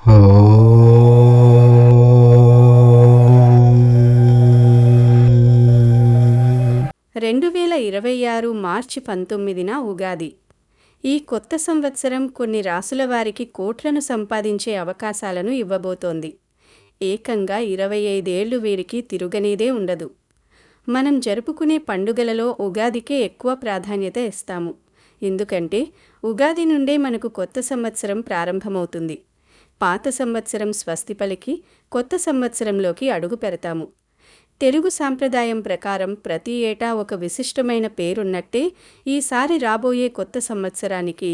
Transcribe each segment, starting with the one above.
2026 మార్చి 19న ఉగాది. ఈ కొత్త సంవత్సరం కొన్ని రాసుల వారికి కోట్లను సంపాదించే అవకాశాలను ఇవ్వబోతోంది. ఏకంగా 25 ఏళ్లు వీరికి తిరుగనేదే ఉండదు. మనం జరుపుకునే పండుగలలో ఉగాదికే ఎక్కువ ప్రాధాన్యత ఇస్తాము. ఎందుకంటే ఉగాది నుండే మనకు కొత్త సంవత్సరం ప్రారంభమవుతుంది. పాత సంవత్సరం స్వస్తి పలికి కొత్త సంవత్సరంలోకి అడుగు పెడతాము. తెలుగు సాంప్రదాయం ప్రకారం ప్రతి ఏటా ఒక విశిష్టమైన పేరున్నట్టే ఈసారి రాబోయే కొత్త సంవత్సరానికి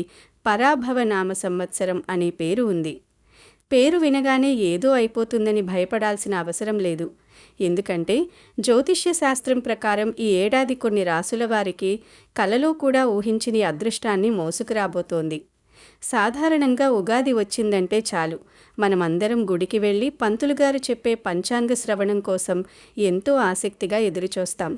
పరాభవనామ సంవత్సరం అనే పేరు ఉంది. పేరు వినగానే ఏదో అయిపోతుందని భయపడాల్సిన అవసరం లేదు. ఎందుకంటే జ్యోతిష్య శాస్త్రం ప్రకారం ఈ ఏడాది కొన్ని రాసుల వారికి కలలో కూడా ఊహించని అదృష్టాన్ని మోసుకురాబోతోంది. సాధారణంగా ఉగాది వచ్చిందంటే చాలు, మనమందరం గుడికి వెళ్ళి పంతులుగారు చెప్పే పంచాంగ శ్రవణం కోసం ఎంతో ఆసక్తిగా ఎదురుచూస్తాం.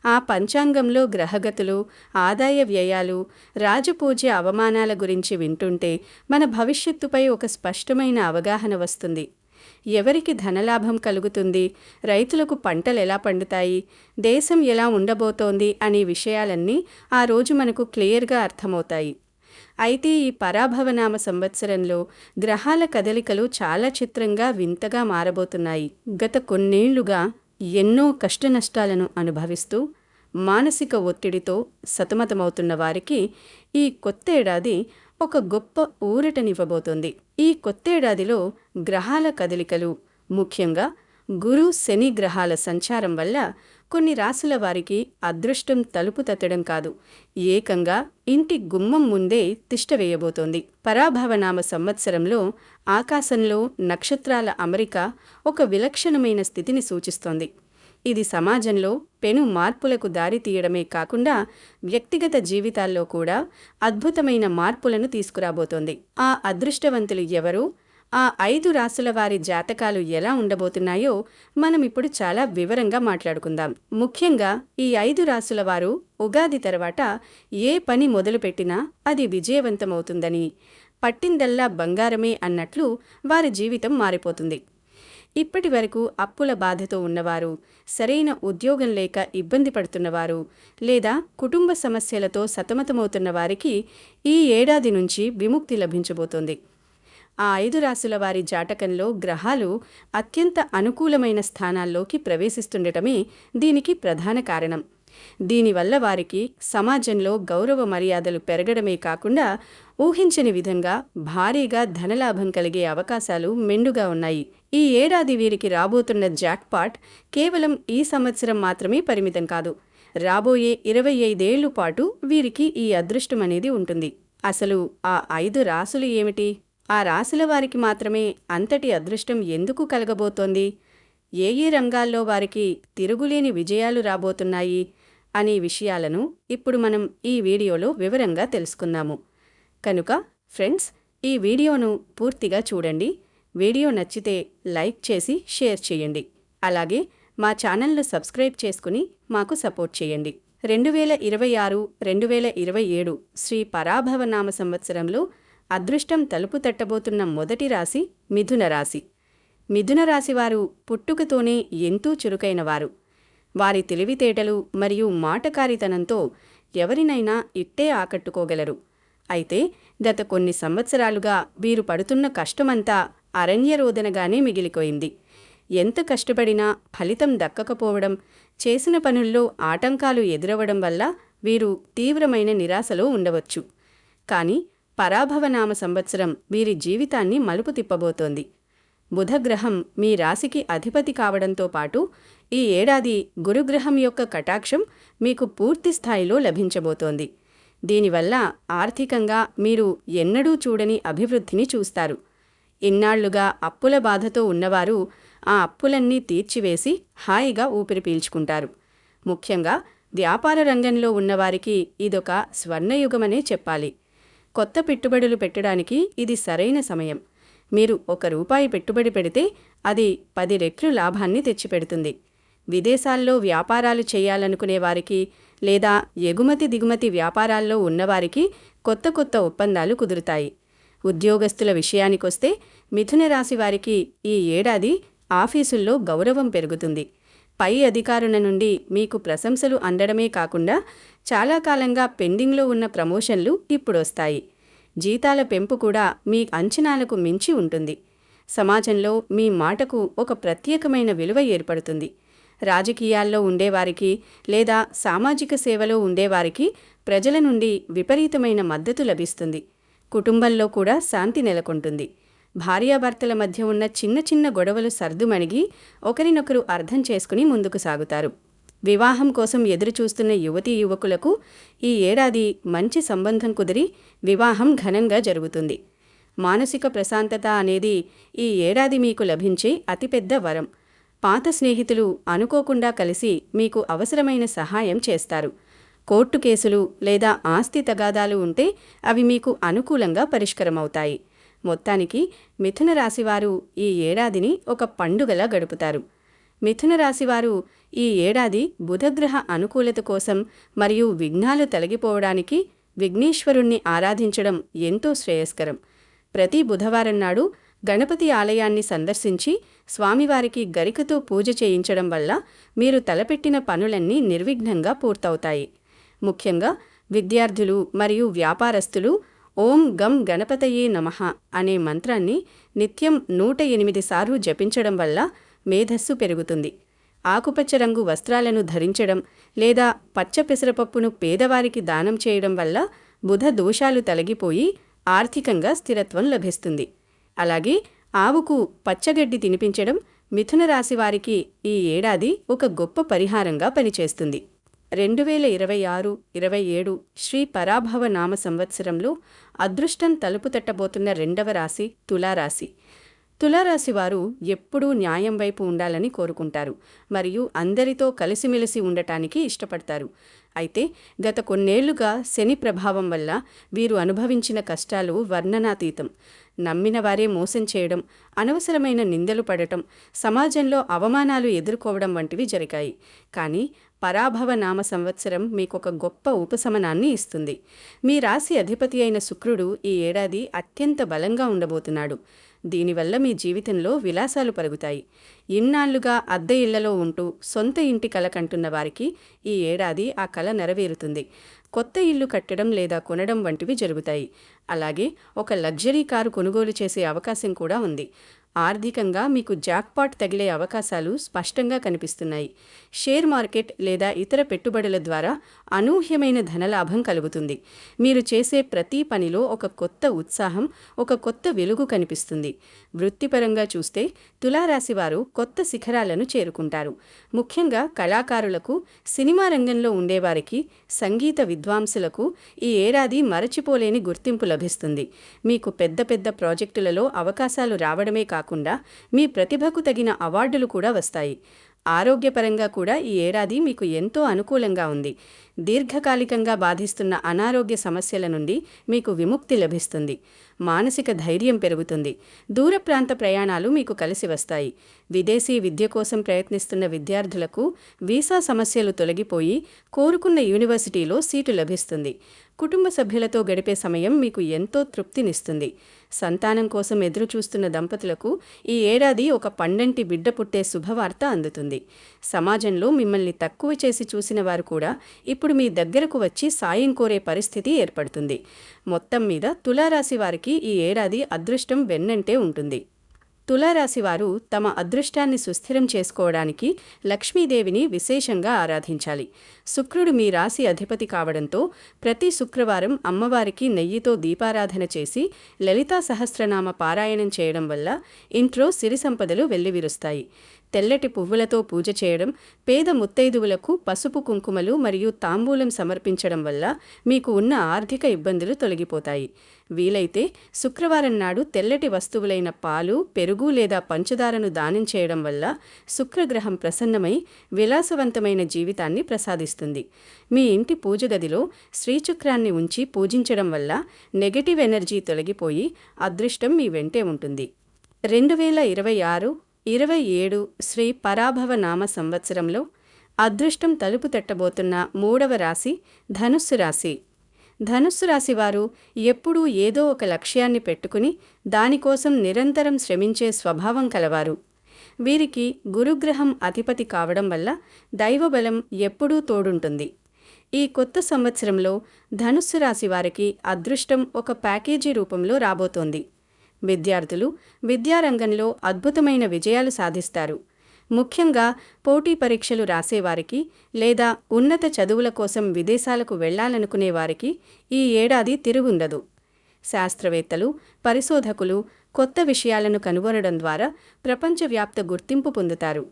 ఆ పంచాంగంలో గ్రహగతులు, ఆదాయ వ్యయాలు, రాజపూజ్య అవమానాల గురించి వింటుంటే మన భవిష్యత్తుపై ఒక స్పష్టమైన అవగాహన వస్తుంది. ఎవరికి ధనలాభం కలుగుతుంది, రైతులకు పంటలు ఎలా పండుతాయి, దేశం ఎలా ఉండబోతోంది అనే విషయాలన్నీ ఆ రోజు మనకు క్లియర్గా అర్థమవుతాయి. అయితే ఈ పరాభవనామ సంవత్సరంలో గ్రహాల కదలికలు చాలా చిత్రంగా వింతగా మారబోతున్నాయి. గత కొన్నేళ్లుగా ఎన్నో కష్టనష్టాలను అనుభవిస్తూ మానసిక ఒత్తిడితో సతమతమవుతున్న వారికి ఈ కొత్తేడాది ఒక గొప్ప ఊరటనివ్వబోతోంది. ఈ కొత్తేడాదిలో గ్రహాల కదలికలు, ముఖ్యంగా గురు శని గ్రహాల సంచారం వల్ల కొన్ని రాసుల వారికి అదృష్టం తలుపు తట్టడం కాదు, ఏకంగా ఇంటి గుమ్మం ముందే తిష్టవేయబోతోంది. పరాభవనామ సంవత్సరంలో ఆకాశంలో నక్షత్రాల అమరిక ఒక విలక్షణమైన స్థితిని సూచిస్తోంది. ఇది సమాజంలో పెను మార్పులకు దారి తీయడమే కాకుండా వ్యక్తిగత జీవితాల్లో కూడా అద్భుతమైన మార్పులను తీసుకురాబోతోంది. ఆ అదృష్టవంతులు ఎవరు, ఆ 5 రాసుల వారి జాతకాలు ఎలా ఉండబోతున్నాయో మనం ఇప్పుడు చాలా వివరంగా మాట్లాడుకుందాం. ముఖ్యంగా ఈ 5 రాసుల వారు ఉగాది తర్వాత ఏ పని మొదలుపెట్టినా అది విజయవంతమవుతుందని, పట్టిందల్లా బంగారమే అన్నట్లు వారి జీవితం మారిపోతుంది. ఇప్పటి వరకు అప్పుల బాధతో ఉన్నవారు, సరైన ఉద్యోగం లేక ఇబ్బంది పడుతున్నవారు, లేదా కుటుంబ సమస్యలతో సతమతమవుతున్న వారికి ఈ ఏడాది నుంచి విముక్తి లభించబోతోంది. ఆ 5 రాసుల వారి జాతకంలో గ్రహాలు అత్యంత అనుకూలమైన స్థానాల్లోకి ప్రవేశిస్తుండటమే దీనికి ప్రధాన కారణం. దీనివల్ల వారికి సమాజంలో గౌరవ మర్యాదలు పెరగడమే కాకుండా ఊహించని విధంగా భారీగా ధనలాభం కలిగే అవకాశాలు మెండుగా ఉన్నాయి. ఈ ఏడాది వీరికి రాబోతున్న జాక్పాట్ కేవలం ఈ సంవత్సరం మాత్రమే పరిమితం కాదు, రాబోయే 25 ఏళ్ల పాటు వీరికి ఈ అదృష్టం అనేది ఉంటుంది. అసలు ఆ 5 రాసులు ఏమిటి? ఆ రాశుల వారికి మాత్రమే అంతటి అదృష్టం ఎందుకు కలగబోతోంది? ఏ ఏ రంగాల్లో వారికి తిరుగులేని విజయాలు రాబోతున్నాయి అనే విషయాలను ఇప్పుడు మనం ఈ వీడియోలో వివరంగా తెలుసుకుందాము. కనుక ఫ్రెండ్స్, ఈ వీడియోను పూర్తిగా చూడండి. వీడియో నచ్చితే లైక్ చేసి షేర్ చేయండి. అలాగే మా ఛానల్ను సబ్స్క్రైబ్ చేసుకుని మాకు సపోర్ట్ చేయండి. 2026-2027 శ్రీ పరాభవనామ సంవత్సరంలో అదృష్టం తలుపు తట్టబోతున్న మొదటి రాశి మిథున రాశి. మిథున రాశి వారు పుట్టుకతోనే ఎంతో చురుకైనవారు. వారి తెలివితేటలు మరియు మాటకారితనంతో ఎవరినైనా ఇట్టే ఆకట్టుకోగలరు. అయితే గత కొన్ని సంవత్సరాలుగా వీరు పడుతున్న కష్టమంతా అరణ్యరోదనగానే మిగిలిపోయింది. ఎంత కష్టపడినా ఫలితం దక్కకపోవడం, చేసిన పనుల్లో ఆటంకాలు ఎదురవడం వల్ల వీరు తీవ్రమైన నిరాశలో ఉండవచ్చు. కానీ పరాభవనామ సంవత్సరం వీరి జీవితాన్ని మలుపు తిప్పబోతోంది. బుధగ్రహం మీ రాశికి అధిపతి కావడంతో పాటు ఈ ఏడాది గురుగ్రహం యొక్క కటాక్షం మీకు పూర్తి స్థాయిలో లభించబోతోంది. దీనివల్ల ఆర్థికంగా మీరు ఎన్నడూ చూడని అభివృద్ధిని చూస్తారు. ఇన్నాళ్లుగా అప్పుల బాధతో ఉన్నవారు ఆ అప్పులన్నీ తీర్చివేసి హాయిగా ఊపిరి పీల్చుకుంటారు. ముఖ్యంగా వ్యాపార రంగంలో ఉన్నవారికి ఇదొక స్వర్ణయుగమనే చెప్పాలి. కొత్త పెట్టుబడులు పెట్టడానికి ఇది సరైన సమయం. మీరు ₹1 పెట్టుబడి పెడితే అది 10 రెట్లు లాభాన్ని తెచ్చిపెడుతుంది. విదేశాల్లో వ్యాపారాలు చేయాలనుకునే వారికి లేదా ఎగుమతి దిగుమతి వ్యాపారాల్లో ఉన్నవారికి కొత్త కొత్త ఒప్పందాలు కుదురుతాయి. ఉద్యోగస్తుల విషయానికొస్తే మిథున రాశి వారికి ఈ ఏడాది ఆఫీసుల్లో గౌరవం పెరుగుతుంది. పై అధికారుల నుండి మీకు ప్రశంసలు అందడమే కాకుండా చాలా కాలంగా పెండింగ్లో ఉన్న ప్రమోషన్లు ఇప్పుడొస్తాయి. జీతాల పెంపు కూడా మీ అంచనాలకు మించి ఉంటుంది. సమాజంలో మీ మాటకు ఒక ప్రత్యేకమైన విలువ ఏర్పడుతుంది. రాజకీయాల్లో ఉండేవారికి లేదా సామాజిక సేవలో ఉండేవారికి ప్రజల నుండి విపరీతమైన మద్దతు లభిస్తుంది. కుటుంబంలో కూడా శాంతి నెలకొంటుంది. భార్యాభర్తల మధ్య ఉన్న చిన్న చిన్న గొడవలు సర్దుమణిగి ఒకరినొకరు అర్థం చేసుకుని ముందుకు సాగుతారు. వివాహం కోసం ఎదురుచూస్తున్న యువతీ యువకులకు ఈ ఏడాది మంచి సంబంధం కుదిరి వివాహం ఘనంగా జరుగుతుంది. మానసిక ప్రశాంతత అనేది ఈ ఏడాది మీకు లభించే అతిపెద్ద వరం. పాత స్నేహితులు అనుకోకుండా కలిసి మీకు అవసరమైన సహాయం చేస్తారు. కోర్టు కేసులు లేదా ఆస్తి తగాదాలు ఉంటే అవి మీకు అనుకూలంగా పరిష్కారమవుతాయి. మొత్తానికి మిథున రాశివారు ఈ ఏడాదిని ఒక పండుగలా గడుపుతారు. మిథున రాశివారు ఈ ఏడాది బుధగ్రహ అనుకూలత కోసం మరియు విఘ్నాలు తొలగిపోవడానికి విఘ్నేశ్వరుణ్ణి ఆరాధించడం ఎంతో శ్రేయస్కరం. ప్రతి బుధవారం నాడు గణపతి ఆలయాన్ని సందర్శించి స్వామివారికి గరికతో పూజ చేయించడం వల్ల మీరు తలపెట్టిన పనులన్నీ నిర్విఘ్నంగా పూర్తవుతాయి. ముఖ్యంగా విద్యార్థులు మరియు వ్యాపారస్తులు ఓం గం గణపతయే నమః అనే మంత్రాన్ని నిత్యం 108 సార్లు జపించడం వల్ల మేధస్సు పెరుగుతుంది. ఆకుపచ్చ రంగు వస్త్రాలను ధరించడం లేదా పచ్చ పెసరపప్పును పేదవారికి దానం చేయడం వల్ల బుధ దోషాలు తొలగిపోయి ఆర్థికంగా స్థిరత్వం లభిస్తుంది. అలాగే ఆవుకు పచ్చగడ్డి తినిపించడం మిథున రాశి వారికి ఈ ఏడాది ఒక గొప్ప పరిహారంగా పనిచేస్తుంది. 2026-27 శ్రీ పరాభవ నామ సంవత్సరంలో అదృష్టం తలుపు తట్టబోతున్న రెండవ రాశి తులారాశి. తులారాశి వారు ఎప్పుడూ న్యాయం వైపు ఉండాలని కోరుకుంటారు మరియు అందరితో కలిసిమెలిసి ఉండటానికి ఇష్టపడతారు. అయితే గత కొన్నేళ్లుగా శని ప్రభావం వల్ల వీరు అనుభవించిన కష్టాలు వర్ణనాతీతం. నమ్మిన వారే మోసం చేయడం, అనవసరమైన నిందలు పడటం, సమాజంలో అవమానాలు ఎదుర్కోవడం వంటివి జరిగాయి. కానీ పరాభవ నామ సంవత్సరం మీకొక గొప్ప ఉపశమనాన్ని ఇస్తుంది. మీ రాశి అధిపతి అయిన శుక్రుడు ఈ ఏడాది అత్యంత బలంగా ఉండబోతున్నాడు. దీనివల్ల మీ జీవితంలో విలాసాలు పరుగుతాయి. ఇన్నాళ్లుగా అద్దె ఇళ్లలో ఉంటూ సొంత ఇంటి కల కంటున్న వారికి ఈ ఏడాది ఆ కల నెరవేరుతుంది. కొత్త ఇల్లు కట్టడం లేదా కొనడం వంటివి జరుగుతాయి. అలాగే ఒక లగ్జరీ కారు కొనుగోలు చేసే అవకాశం కూడా ఉంది. ఆర్థికంగా మీకు జాక్పాట్ తగిలే అవకాశాలు స్పష్టంగా కనిపిస్తున్నాయి. షేర్ మార్కెట్ లేదా ఇతర పెట్టుబడుల ద్వారా అనూహ్యమైన ధనలాభం కలుగుతుంది. మీరు చేసే ప్రతి పనిలో ఒక కొత్త ఉత్సాహం, ఒక కొత్త వెలుగు కనిపిస్తుంది. వృత్తిపరంగా చూస్తే తులారాశి వారు కొత్త శిఖరాలను చేరుకుంటారు. ముఖ్యంగా కళాకారులకు, సినిమా రంగంలో ఉండేవారికి, సంగీత విద్వాంసులకు ఈ ఏడాది మరచిపోలేని గుర్తింపు లభిస్తుంది. మీకు పెద్ద పెద్ద ప్రాజెక్టులలో అవకాశాలు రావడమే కాకుండా మీ ప్రతిభకు తగిన అవార్డులు కూడా వస్తాయి. ఆరోగ్యపరంగా కూడా ఈ ఏడాది మీకు ఎంతో అనుకూలంగా ఉంది. దీర్ఘకాలికంగా బాధిస్తున్న అనారోగ్య సమస్యల నుండి మీకు విముక్తి లభిస్తుంది. మానసిక ధైర్యం పెరుగుతుంది. దూర ప్రాంత ప్రయాణాలు మీకు కలిసి వస్తాయి. విదేశీ విద్య కోసం ప్రయత్నిస్తున్న విద్యార్థులకు వీసా సమస్యలు తొలగిపోయి కోరుకున్న యూనివర్సిటీలో సీటు లభిస్తుంది. కుటుంబ సభ్యులతో గడిపే సమయం మీకు ఎంతో తృప్తినిస్తుంది. సంతానం కోసం ఎదురుచూస్తున్న దంపతులకు ఈ ఏడాది ఒక పండంటి బిడ్డ పుట్టే శుభవార్త అందుతుంది. సమాజంలో మిమ్మల్ని తక్కువ చేసి చూసిన వారు కూడా ఇప్పుడు మీ దగ్గరకు వచ్చి సాయం కోరే పరిస్థితి ఏర్పడుతుంది. మొత్తం మీద తులారాశి వారికి ఈ ఏడాది అదృష్టం వెన్నంటే ఉంటుంది. తులారాశివారు తమ అదృష్టాన్ని సుస్థిరం చేసుకోవడానికి లక్ష్మీదేవిని విశేషంగా ఆరాధించాలి. శుక్రుడు మీ రాశి అధిపతి కావడంతో ప్రతి శుక్రవారం అమ్మవారికి నెయ్యితో దీపారాధన చేసి లలితా సహస్రనామ పారాయణం చేయడం వల్ల ఇంట్లో సిరి సంపదలు వెల్లివిరుస్తాయి. తెల్లటి పువ్వులతో పూజ చేయడం, పేద ముత్తైదువులకు పసుపు కుంకుమలు మరియు తాంబూలం సమర్పించడం వల్ల మీకు ఉన్న ఆర్థిక ఇబ్బందులు తొలగిపోతాయి. వీలైతే శుక్రవారం నాడు తెల్లటి వస్తువులైన పాలు, పెరుగు లేదా పంచదారను దానం చేయడం వల్ల శుక్రగ్రహం ప్రసన్నమై విలాసవంతమైన జీవితాన్ని ప్రసాదిస్తుంది. మీ ఇంటి పూజ గదిలో శ్రీచక్రాన్ని ఉంచి పూజించడం వల్ల నెగటివ్ ఎనర్జీ తొలగిపోయి అదృష్టం మీ వెంటే ఉంటుంది. 2026-27 శ్రీ పరాభవ నామ సంవత్సరంలో అదృష్టం తలుపు తట్టబోతున్న 3వ రాశి ధనుస్సు రాశి. ధనుస్సు రాశివారు ఎప్పుడూ ఏదో ఒక లక్ష్యాన్ని పెట్టుకుని దానికోసం నిరంతరం శ్రమించే స్వభావం కలవారు. వీరికి గురుగ్రహం అధిపతి కావడం వల్ల దైవబలం ఎప్పుడూ తోడుంటుంది. ఈ కొత్త సంవత్సరంలో ధనుస్సు రాశి వారికి అదృష్టం ఒక ప్యాకేజీ రూపంలో రాబోతోంది. విద్యార్థులు విద్యారంగంలో అద్భుతమైన విజయాలు సాధిస్తారు. ముఖ్యంగా పోటీ పరీక్షలు రాసేవారికి లేదా ఉన్నత చదువుల కోసం విదేశాలకు వెళ్లాలనుకునేవారికి ఈ ఏడాది తిరుగుండదు. శాస్త్రవేత్తలు, పరిశోధకులు కొత్త విషయాలను కనుగొనడం ద్వారా ప్రపంచవ్యాప్త గుర్తింపు పొందుతారు.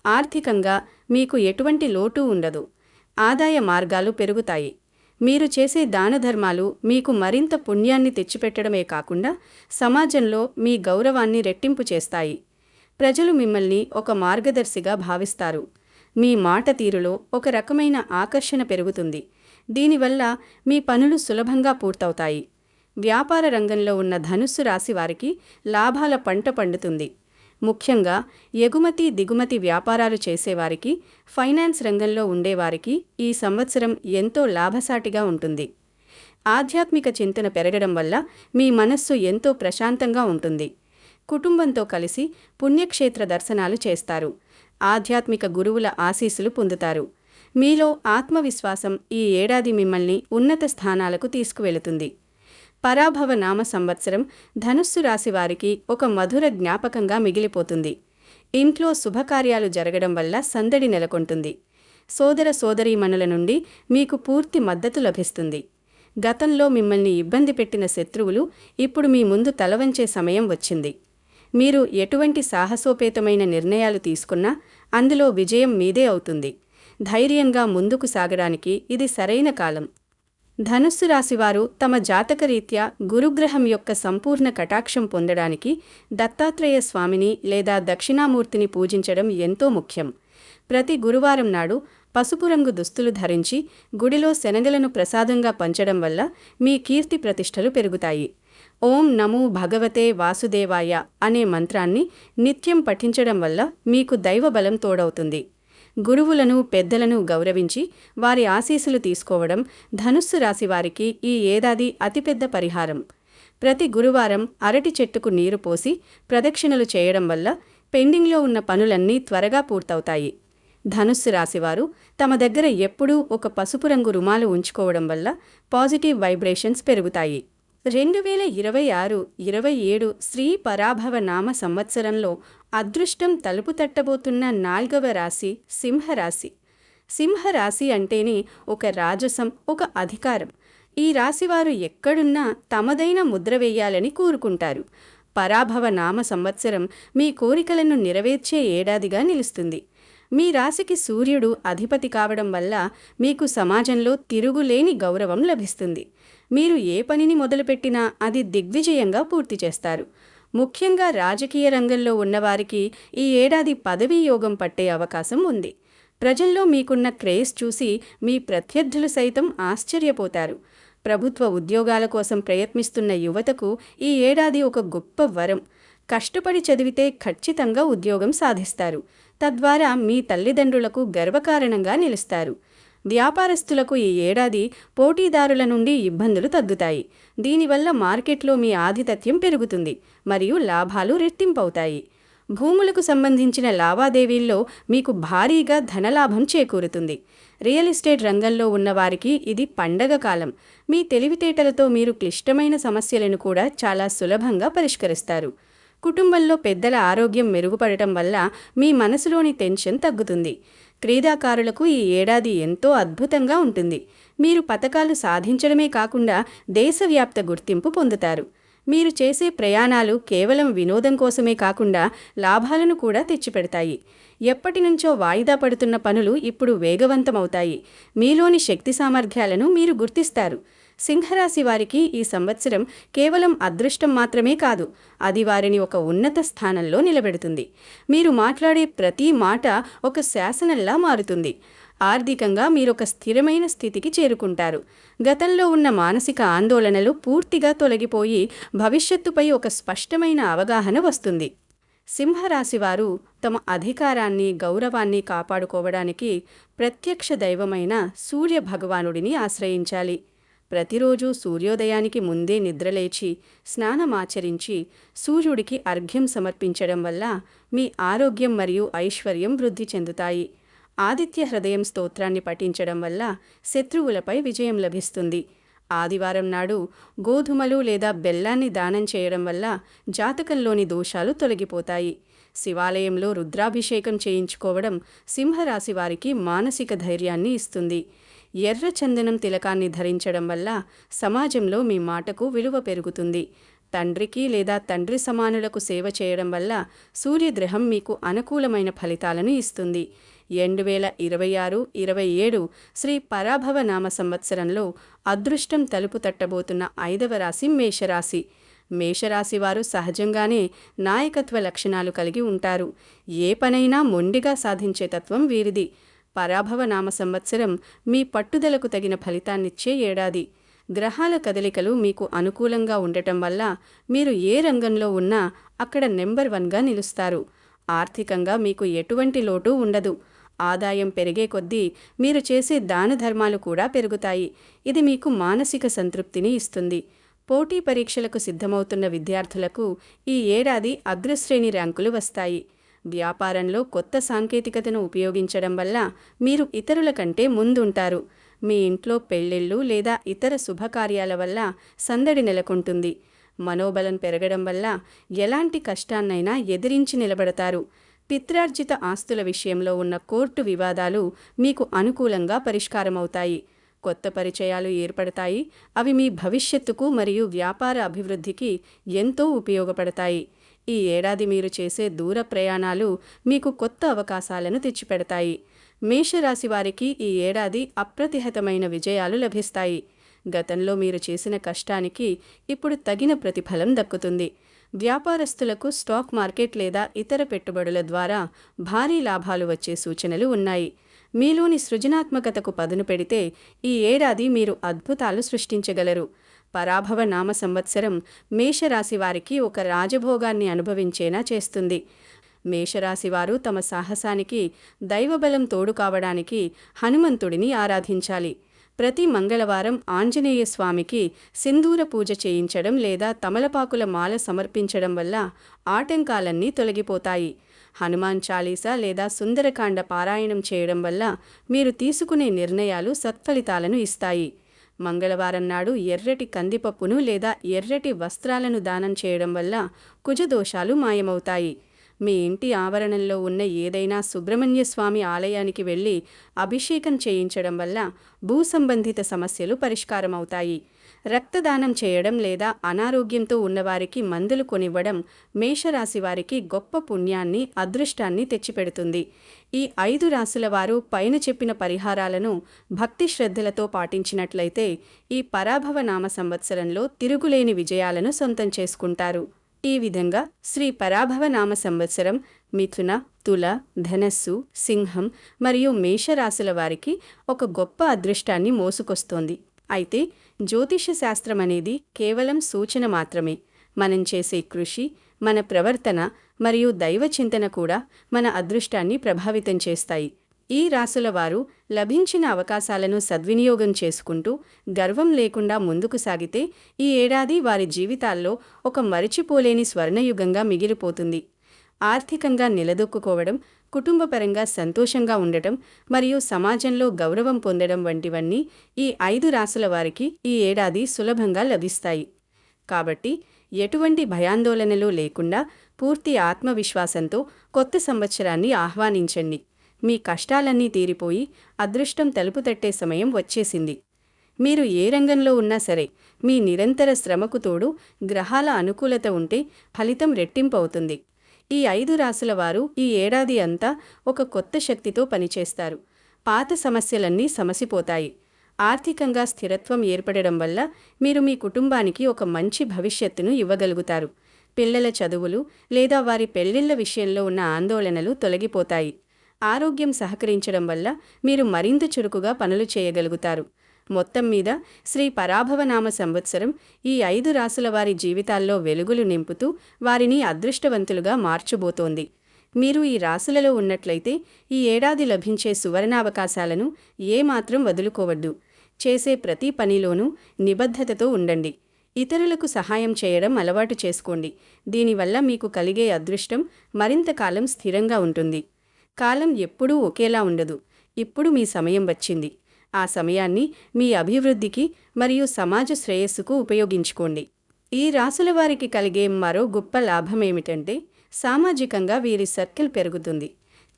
ఆర్థికంగా మీకు ఎటువంటి లోటు ఉండదు. ఆదాయ మార్గాలు పెరుగుతాయి. మీరు చేసే దానధర్మాలు మీకు మరింత పుణ్యాన్ని తెచ్చిపెట్టడమే కాకుండా సమాజంలో మీ గౌరవాన్ని రెట్టింపు చేస్తాయి. ప్రజలు మిమ్మల్ని ఒక మార్గదర్శిగా భావిస్తారు. మీ మాట తీరులో ఒక రకమైన ఆకర్షణ పెరుగుతుంది. దీనివల్ల మీ పనులు సులభంగా పూర్తవుతాయి. వ్యాపార రంగంలో ఉన్న ధనుస్సు రాశి వారికి లాభాల పంట పండుతుంది. ముఖ్యంగా ఎగుమతి దిగుమతి వ్యాపారాలు చేసేవారికి, ఫైనాన్స్ రంగంలో ఉండేవారికి ఈ సంవత్సరం ఎంతో లాభసాటిగా ఉంటుంది. ఆధ్యాత్మిక చింతన పెరగడం వల్ల మీ మనస్సు ఎంతో ప్రశాంతంగా ఉంటుంది. కుటుంబంతో కలిసి పుణ్యక్షేత్ర దర్శనాలు చేస్తారు. ఆధ్యాత్మిక గురువుల ఆశీస్సులు పొందుతారు. మీలో ఆత్మవిశ్వాసం ఈ ఏడాది మిమ్మల్ని ఉన్నత స్థానాలకు తీసుకువెళుతుంది. పరాభవ నామ సంవత్సరం ధనుస్సు రాశి వారికి ఒక మధుర జ్ఞాపకంగా మిగిలిపోతుంది. ఇంట్లో శుభకార్యాలు జరగడం వల్ల సందడి నెలకొంటుంది. సోదర సోదరీమణుల నుండి మీకు పూర్తి మద్దతు లభిస్తుంది. గతంలో మిమ్మల్ని ఇబ్బంది పెట్టిన శత్రువులు ఇప్పుడు మీ ముందు తలవంచే సమయం వచ్చింది. మీరు ఎటువంటి సాహసోపేతమైన నిర్ణయాలు తీసుకున్నా అందులో విజయం మీదే అవుతుంది. ధైర్యంగా ముందుకు సాగడానికి ఇది సరైన కాలం. ధనుస్సు రాశివారు తమ జాతకరీత్యా గురుగ్రహం యొక్క సంపూర్ణ కటాక్షం పొందడానికి దత్తాత్రేయ స్వామిని లేదా దక్షిణామూర్తిని పూజించడం ఎంతో ముఖ్యం. ప్రతి గురువారం నాడు పసుపు రంగు దుస్తులు ధరించి గుడిలో శనగలను ప్రసాదంగా పంచడం వల్ల మీ కీర్తి ప్రతిష్టలు పెరుగుతాయి. ఓం నమో భగవతే వాసుదేవాయ అనే మంత్రాన్ని నిత్యం పఠించడం వల్ల మీకు దైవబలం తోడవుతుంది. గురువులను పెద్దలను గౌరవించి వారి ఆశీస్సులు తీసుకోవడం ధనుస్సు రాశి వారికి ఈ ఏడాది అతిపెద్ద పరిహారం. ప్రతి గురువారం అరటి చెట్టుకు నీరు పోసి ప్రదక్షిణలు చేయడం వల్ల పెండింగ్లో ఉన్న పనులన్నీ త్వరగా పూర్తవుతాయి. ధనుస్సు రాశివారు తమ దగ్గర ఎప్పుడూ ఒక పసుపు రంగు రుమాలు ఉంచుకోవడం వల్ల పాజిటివ్ వైబ్రేషన్స్ పెరుగుతాయి. 2026-27 శ్రీ పరాభవ నామ సంవత్సరంలో అదృష్టం తలుపు తట్టబోతున్న 4వ రాశి సింహరాశి. సింహరాశి అంటేనే ఒక రాజసం, ఒక అధికారం. ఈ రాశివారు ఎక్కడున్నా తమదైన ముద్ర వేయాలని కోరుకుంటారు. పరాభవ నామ సంవత్సరం మీ కోరికలను నెరవేర్చే ఏడాదిగా నిలుస్తుంది. మీ రాశికి సూర్యుడు అధిపతి కావడం వల్ల మీకు సమాజంలో తిరుగులేని గౌరవం లభిస్తుంది. మీరు ఏ పనిని మొదలుపెట్టినా అది దిగ్విజయంగా పూర్తి చేస్తారు. ముఖ్యంగా రాజకీయ రంగంలో ఉన్నవారికి ఈ ఏడాది పదవీ యోగం పట్టే అవకాశం ఉంది. ప్రజల్లో మీకున్న క్రేజ్ చూసి మీ ప్రత్యర్థులు సైతం ఆశ్చర్యపోతారు. ప్రభుత్వ ఉద్యోగాల కోసం ప్రయత్నిస్తున్న యువతకు ఈ ఏడాది ఒక గొప్ప వరం. కష్టపడి చదివితే ఖచ్చితంగా ఉద్యోగం సాధిస్తారు. తద్వారా మీ తల్లిదండ్రులకు గర్వకారణంగా నిలుస్తారు. వ్యాపారస్తులకు ఈ ఏడాది పోటీదారుల నుండి ఇబ్బందులు తగ్గుతాయి. దీనివల్ల మార్కెట్లో మీ ఆధిపత్యం పెరుగుతుంది మరియు లాభాలు రెట్టింపవుతాయి. భూములకు సంబంధించిన లావాదేవీల్లో మీకు భారీగా ధనలాభం చేకూరుతుంది. రియల్ ఎస్టేట్ రంగంలో ఉన్నవారికి ఇది పండగ కాలం. మీ తెలివితేటలతో మీరు క్లిష్టమైన సమస్యలను కూడా చాలా సులభంగా పరిష్కరిస్తారు. కుటుంబంలో పెద్దల ఆరోగ్యం మెరుగుపడటం వల్ల మీ మనసులోని టెన్షన్ తగ్గుతుంది. క్రీడాకారులకు ఈ ఏడాది ఎంతో అద్భుతంగా ఉంటుంది. మీరు పతకాలు సాధించడమే కాకుండా దేశవ్యాప్త గుర్తింపు పొందుతారు. మీరు చేసే ప్రయాణాలు కేవలం వినోదం కోసమే కాకుండా లాభాలను కూడా తెచ్చిపెడతాయి. ఎప్పటి నుంచో వాయిదా పడుతున్న పనులు ఇప్పుడు వేగవంతమవుతాయి. మీలోని శక్తి సామర్థ్యాలను మీరు గుర్తిస్తారు. సింహరాశి వారికి ఈ సంవత్సరం కేవలం అదృష్టం మాత్రమే కాదు, అది వారిని ఒక ఉన్నత స్థానంలో నిలబెడుతుంది. మీరు మాట్లాడే ప్రతి మాట ఒక శాసనంలా మారుతుంది. ఆర్థికంగా మీరొక స్థిరమైన స్థితికి చేరుకుంటారు. గతంలో ఉన్న మానసిక ఆందోళనలు పూర్తిగా తొలగిపోయి భవిష్యత్తుపై ఒక స్పష్టమైన అవగాహన వస్తుంది. సింహరాశివారు తమ అధికారాన్ని, గౌరవాన్ని కాపాడుకోవడానికి ప్రత్యక్ష దైవమైన సూర్య భగవానుడిని ఆశ్రయించాలి. ప్రతిరోజు సూర్యోదయానికి ముందే నిద్రలేచి స్నానమాచరించి సూర్యుడికి అర్ఘ్యం సమర్పించడం వల్ల మీ ఆరోగ్యం మరియు ఐశ్వర్యం వృద్ధి చెందుతాయి. ఆదిత్య హృదయం స్తోత్రాన్ని పఠించడం వల్ల శత్రువులపై విజయం లభిస్తుంది. ఆదివారం నాడు గోధుమలు లేదా బెల్లాన్ని దానం చేయడం వల్ల జాతకంలోని దోషాలు తొలగిపోతాయి. శివాలయంలో రుద్రాభిషేకం చేయించుకోవడం సింహరాశి వారికి మానసిక ధైర్యాన్ని ఇస్తుంది. ఎర్ర చందనం తిలకాన్ని ధరించడం వల్ల సమాజంలో మీ మాటకు విలువ పెరుగుతుంది. తండ్రికి లేదా తండ్రి సమానులకు సేవ చేయడం వల్ల సూర్యగ్రహం మీకు అనుకూలమైన ఫలితాలను ఇస్తుంది. 2026-27 శ్రీ పరాభవ నామ సంవత్సరంలో అదృష్టం తలుపు తట్టబోతున్న 5వ రాశి మేషరాశి. మేషరాశి వారు సహజంగానే నాయకత్వ లక్షణాలు కలిగి ఉంటారు. ఏ పనైనా మొండిగా సాధించే తత్వం వీరిది. పరాభవ నామ సంవత్సరం మీ పట్టుదలకు తగిన ఫలితాన్నిచ్చే ఏడాది. గ్రహాల కదలికలు మీకు అనుకూలంగా ఉండటం వల్ల మీరు ఏ రంగంలో ఉన్నా అక్కడ నెంబర్ 1గా నిలుస్తారు. ఆర్థికంగా మీకు ఎటువంటి లోటు ఉండదు. ఆదాయం పెరిగే కొద్దీ మీరు చేసే దాన ధర్మాలు కూడా పెరుగుతాయి. ఇది మీకు మానసిక సంతృప్తిని ఇస్తుంది. పోటీ పరీక్షలకు సిద్ధమవుతున్న విద్యార్థులకు ఈ ఏడాది అగ్రశ్రేణి ర్యాంకులు వస్తాయి. వ్యాపారంలో కొత్త సాంకేతికతను ఉపయోగించడం వల్ల మీరు ఇతరుల కంటే ముందుంటారు. మీ ఇంట్లో పెళ్ళిళ్ళు లేదా ఇతర శుభకార్యాల వల్ల సందడి నెలకొంటుంది. మనోబలం పెరగడం వల్ల ఎలాంటి కష్టాన్నైనా ఎదిరించి నిలబడతారు. పిత్రార్జిత ఆస్తుల విషయంలో ఉన్న కోర్టు వివాదాలు మీకు అనుకూలంగా పరిష్కారమవుతాయి. కొత్త పరిచయాలు ఏర్పడతాయి. అవి మీ భవిష్యత్తుకు మరియు వ్యాపార అభివృద్ధికి ఎంతో ఉపయోగపడతాయి. ఈ ఏడాది మీరు చేసే దూర ప్రయాణాలు మీకు కొత్త అవకాశాలను తెచ్చిపెడతాయి. మేషరాశి వారికి ఈ ఏడాది అప్రతిహతమైన విజయాలు లభిస్తాయి. గతంలో మీరు చేసిన కష్టానికి ఇప్పుడు తగిన ప్రతిఫలం దక్కుతుంది. వ్యాపారస్తులకు స్టాక్ మార్కెట్ లేదా ఇతర పెట్టుబడుల ద్వారా భారీ లాభాలు వచ్చే సూచనలు ఉన్నాయి. మీలోని సృజనాత్మకతకు పదును పెడితే ఈ ఏడాది మీరు అద్భుతాలు సృష్టించగలరు. పరాభవ నామ సంవత్సరం మేషరాశి వారికి ఒక రాజభోగాన్ని అనుభవించేలా చేస్తుంది. మేషరాశివారు తమ సాహసానికి దైవబలం తోడు కావడానికి హనుమంతుడిని ఆరాధించాలి. ప్రతి మంగళవారం ఆంజనేయ స్వామికి సింధూర పూజ చేయించడం లేదా తమలపాకుల మాల సమర్పించడం వల్ల ఆటంకాలన్నీ తొలగిపోతాయి. హనుమాన్ చాలీసా లేదా సుందరకాండ పారాయణం చేయడం వల్ల మీరు తీసుకునే నిర్ణయాలు సత్ఫలితాలను ఇస్తాయి. మంగళవారం నాడు ఎర్రటి కందిపప్పును లేదా ఎర్రటి వస్త్రాలను దానం చేయడం వల్ల కుజదోషాలు మాయమవుతాయి. మీ ఇంటి ఆవరణంలో ఉన్న ఏదైనా సుబ్రహ్మణ్య స్వామి ఆలయానికి వెళ్ళి అభిషేకం చేయించడం వల్ల భూ సంబంధిత సమస్యలు పరిష్కారమవుతాయి. రక్తదానం చేయడం లేదా అనారోగ్యంతో ఉన్నవారికి మందులు కొనివ్వడం మేషరాశి వారికి గొప్ప పుణ్యాన్ని, అదృష్టాన్ని తెచ్చిపెడుతుంది. ఈ 5 రాశుల వారు పైన చెప్పిన పరిహారాలను భక్తి శ్రద్ధలతో పాటించినట్లయితే ఈ పరాభవ నామ సంవత్సరంలో తిరుగులేని విజయాలను సొంతం చేసుకుంటారు. ఈ విధంగా శ్రీ పరాభవ నామ సంవత్సరం మిథున, తుల, ధనస్సు, సింహం మరియు మేషరాశుల వారికి ఒక గొప్ప అదృష్టాన్ని మోసుకొస్తోంది. అయితే జ్యోతిష శాస్త్రం అనేది కేవలం సూచన మాత్రమే. మనం చేసే కృషి, మన ప్రవర్తన మరియు దైవ చింతన కూడా మన అదృష్టాన్ని ప్రభావితం చేస్తాయి. ఈ రాశుల వారు లభించిన అవకాశాలను సద్వినియోగం చేసుకుంటూ గర్వం లేకుండా ముందుకు సాగితే ఈ ఏడాది వారి జీవితాల్లో ఒక మరిచిపోలేని స్వర్ణయుగంగా మిగిలిపోతుంది. ఆర్థికంగా నిలదొక్కుకోవడం, కుటుంబపరంగా సంతోషంగా ఉండటం మరియు సమాజంలో గౌరవం పొందడం వంటివన్నీ ఈ 5 రాశుల వారికి ఈ ఏడాది సులభంగా లభిస్తాయి. కాబట్టి ఎటువంటి భయాందోళనలు లేకుండా పూర్తి ఆత్మవిశ్వాసంతో కొత్త సంవత్సరాన్ని ఆహ్వానించండి. మీ కష్టాలన్నీ తీరిపోయి అదృష్టం తలుపు తట్టే సమయం వచ్చేసింది. మీరు ఏ రంగంలో ఉన్నా సరే మీ నిరంతర శ్రమకు తోడు గ్రహాల అనుకూలత ఉంటే ఫలితం రెట్టింపు అవుతుంది. ఈ 5 రాశుల వారు ఈ ఏడాది అంతా ఒక కొత్త శక్తితో పనిచేస్తారు. పాత సమస్యలన్నీ సమసిపోతాయి. ఆర్థికంగా స్థిరత్వం ఏర్పడడం వల్ల మీరు మీ కుటుంబానికి ఒక మంచి భవిష్యత్తును ఇవ్వగలుగుతారు. పిల్లల చదువులు లేదా వారి పెళ్లిళ్ల విషయంలో ఉన్న ఆందోళనలు తొలగిపోతాయి. ఆరోగ్యం సహకరించడం వల్ల మీరు మరింత చురుకుగా పనులు చేయగలుగుతారు. మొత్తం మీద శ్రీ పరాభవనామ సంవత్సరం ఈ 5 రాశుల వారి జీవితాల్లో వెలుగులు నింపుతూ వారిని అదృష్టవంతులుగా మార్చబోతోంది. మీరు ఈ రాశులలో ఉన్నట్లయితే ఈ ఏడాది లభించే సువర్ణావకాశాలను ఏమాత్రం వదులుకోవద్దు. చేసే ప్రతి పనిలోనూ నిబద్ధతతో ఉండండి. ఇతరులకు సహాయం చేయడం అలవాటు చేసుకోండి. దీనివల్ల మీకు కలిగే అదృష్టం మరింత కాలం స్థిరంగా ఉంటుంది. కాలం ఎప్పుడూ ఒకేలా ఉండదు. ఇప్పుడు మీ సమయం వచ్చింది. ఆ సమయాన్ని మీ అభివృద్ధికి మరియు సమాజ శ్రేయస్సుకు ఉపయోగించుకోండి. ఈ రాసుల వారికి కలిగే మరో గొప్ప లాభమేమిటంటే సామాజికంగా వీరి సర్కిల్ పెరుగుతుంది.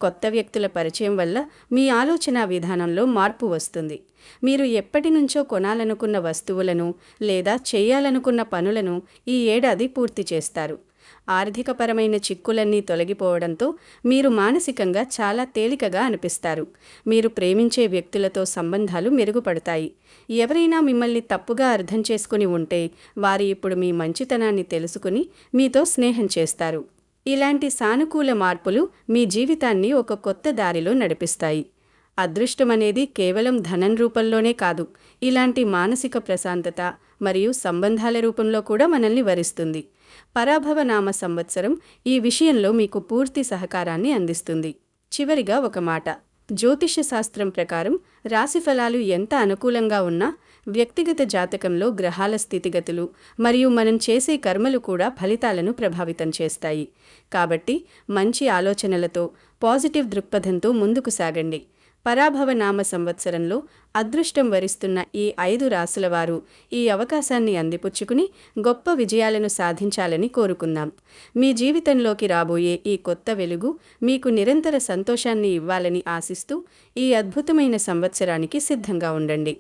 కొత్త వ్యక్తుల పరిచయం వల్ల మీ ఆలోచనా విధానంలో మార్పు వస్తుంది. మీరు ఎప్పటినుంచో కొనాలనుకున్న వస్తువులను లేదా చేయాలనుకున్న పనులను ఈ ఏడాది పూర్తి చేస్తారు. ఆర్థికపరమైన చిక్కులన్నీ తొలగిపోవడంతో మీరు మానసికంగా చాలా తేలికగా అనిపిస్తారు. మీరు ప్రేమించే వ్యక్తులతో సంబంధాలు మెరుగుపడతాయి. ఎవరైనా మిమ్మల్ని తప్పుగా అర్థం చేసుకుని ఉంటే వారు ఇప్పుడు మీ మంచితనాన్ని తెలుసుకుని మీతో స్నేహం చేస్తారు. ఇలాంటి సానుకూల మార్పులు మీ జీవితాన్ని ఒక కొత్త దారిలో నడిపిస్తాయి. అదృష్టమనేది కేవలం ధనం రూపంలోనే కాదు, ఇలాంటి మానసిక ప్రశాంతత మరియు సంబంధాల రూపంలో కూడా మనల్ని వరిస్తుంది. పరాభవ నామ సంవత్సరం ఈ విషయంలో మీకు పూర్తి సహకారాన్ని అందిస్తుంది. చివరిగా ఒక మాట. జ్యోతిష్య శాస్త్రం ప్రకారం రాశిఫలాలు ఎంత అనుకూలంగా ఉన్నా వ్యక్తిగత జాతకంలో గ్రహాల స్థితిగతులు మరియు మనం చేసే కర్మలు కూడా ఫలితాలను ప్రభావితం చేస్తాయి. కాబట్టి మంచి ఆలోచనలతో, పాజిటివ్ దృక్పథంతో ముందుకు సాగండి. పరాభవ నామ సంవత్సరంలో అదృష్టం వరిస్తున్న ఈ 5 రాసుల వారు ఈ అవకాశాన్ని అందిపుచ్చుకుని గొప్ప విజయాలను సాధించాలని కోరుకుందాం. మీ జీవితంలోకి రాబోయే ఈ కొత్త వెలుగు మీకు నిరంతర సంతోషాన్ని ఇవ్వాలని ఆశిస్తూ ఈ అద్భుతమైన సంవత్సరానికి సిద్ధంగా ఉండండి.